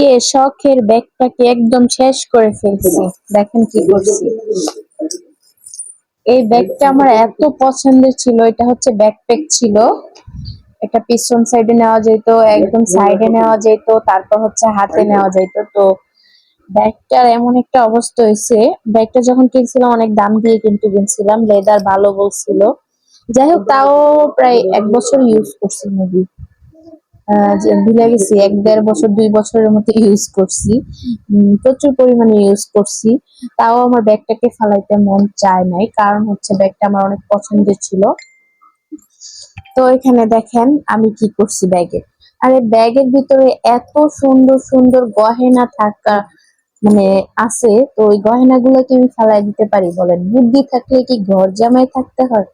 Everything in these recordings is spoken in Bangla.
আজকে শখের ব্যাগটাকে একদম শেষ করে ফেলছি। দেখেন কি করছি। এই ব্যাগটা আমার এত পছন্দের ছিল, এটা হচ্ছে ব্যাকপ্যাক ছিল। এটা পিছন সাইডে নেওয়া যেত, একদম সাইডে নেওয়া যেত, তারপর হচ্ছে হাতে নেওয়া যেত। তো ব্যাগটার এমন একটা অবস্থা হয়েছে, ব্যাগটা যখন কিনছিলাম অনেক দাম দিয়ে কিন্তু কিনছিলাম, লেদার ভালো বলছিল। যাই হোক, তাও প্রায় 1 বছর ইউজ করছি মেবি। যে ভুলে গেছি, 1-1.5 বছর 2 বছরের মতো ইউজ করছি। প্রচুর পরিমাণে ইউজ করছি। তাও আমার ব্যাগটাকে ফালাইতে মন চায় নাই, কারণ হচ্ছে ব্যাগটা আমার অনেক পছন্দের ছিল। তো এখানে দেখেন আমি কি করছি ব্যাগে। আরে ব্যাগের ভিতরে এত সুন্দর সুন্দর গহেনা থাকা মানে আছে, তো ওই গহেনাগুলো কি আমি ফালাই দিতে পারি বলেন? বুদ্ধি থাকলে কি ঘর জামাই থাকতে হয়?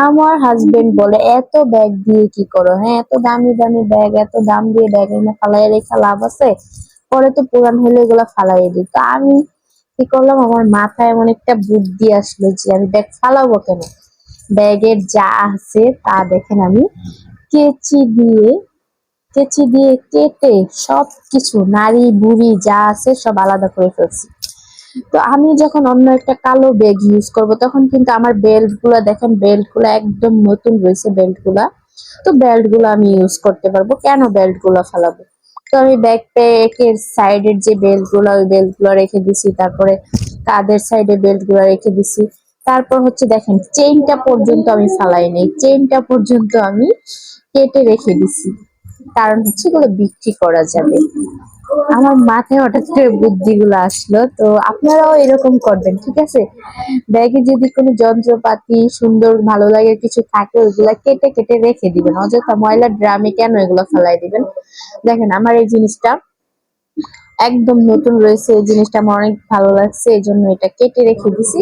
আমার হাজবেন্ড বলে, এত ব্যাগ দিয়ে কি করো? হ্যাঁ, এত দামি দামি ব্যাগ, এত দাম দিয়ে ব্যাগ এনে ফালাই রেখে লাভ আছে? পরে তো পুরান হলে এগুলো ফালাই দিই। তো আমি কি করলাম, আমার মাথায় এমন একটা বুদ্ধি আসলো যে আমি ব্যাগ ফালাবো কেন। ব্যাগের যা আছে তা দেখেন আমি কেচি দিয়ে কেচি দিয়ে কেটে সবকিছু নাড়ি বুড়ি যা আছে সব আলাদা করে ফেলছি। তো আমি যখন অন্য একটা কালো ব্যাগ ইউজ করব, তখন কিন্তু আমার বেল্ট গুলা দেখেন, বেল্ট গুলা একদম নতুন রয়েছে বেল্ট গুলা। তো বেল্ট গুলো আমি ইউজ করতে পারবো, কেন বেল্ট গুলো ফেলাবো? তো আমি ব্যাকপ্যাকের সাইডের যে বেল্ট গুলা, ওই বেল্ট গুলো রেখে দিছি, তারপরে কাঁধের সাইডে বেল্ট গুলো রেখে দিছি। তারপর হচ্ছে দেখেন, চেইনটা পর্যন্ত আমি ফালাই নাই, চেইনটা পর্যন্ত আমি কেটে রেখে দিছি। কারণ হচ্ছে এগুলো বিক্রি করা যাবে। আমার মাথায় হঠাৎ করে বুদ্ধিগুলো আসলো, তো আপনারাও এরকম করবেন, ঠিক আছে? ব্যাগে যদি কোনো যন্ত্রপাতি সুন্দর ভালো লাগে কিছু থাকে, ওইগুলা কেটে কেটে রেখে দিবেন। অযথা ময়লার ড্রামে কেন এগুলো ফেলাই দিবেন? দেখেন আমার এই জিনিসটা একদম নতুন রয়েছে, এই জিনিসটা আমার অনেক ভালো লাগছে, এই জন্য এটা কেটে রেখে দিছি।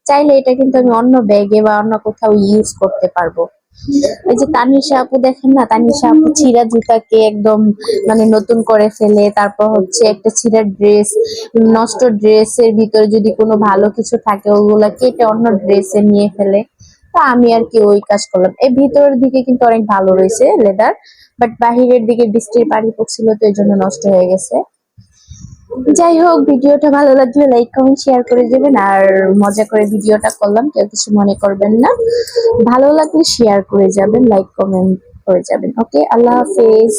চাইলে এটা কিন্তু আমি অন্য ব্যাগে বা অন্য কোথাও ইউজ করতে পারবো। এই যে তানিশা আপু দেখেন না, তানিশা আপু ছিঁড়া জুতাকে একদম মানে নতুন করে ফেলে, তারপর হচ্ছে একটা ছিঁড়া ড্রেস, নষ্ট ড্রেসের ভিতরে যদি কোনো ভালো কিছু থাকে ওগুলা কেটে অন্য ড্রেসে নিয়ে ফেলে। তো আমি আর কি ওই কাজ করলাম। এই ভিতরের দিকে কিন্তু অনেক ভালো রয়েছে লেদার, বাট বাহিরের দিকে বৃষ্টির পানি পড়ছিল, তো এই জন্য নষ্ট হয়ে গেছে। যাই হোক, ভিডিওটা ভালো লাগলে লাইক কমেন্ট শেয়ার করে দেবেন। আর মজা করে ভিডিওটা করলাম, কেউ কিছু মনে করবেন না। ভালো লাগলে শেয়ার করে যাবেন, লাইক কমেন্ট করে যাবেন। ওকে, আল্লাহ হাফেজ।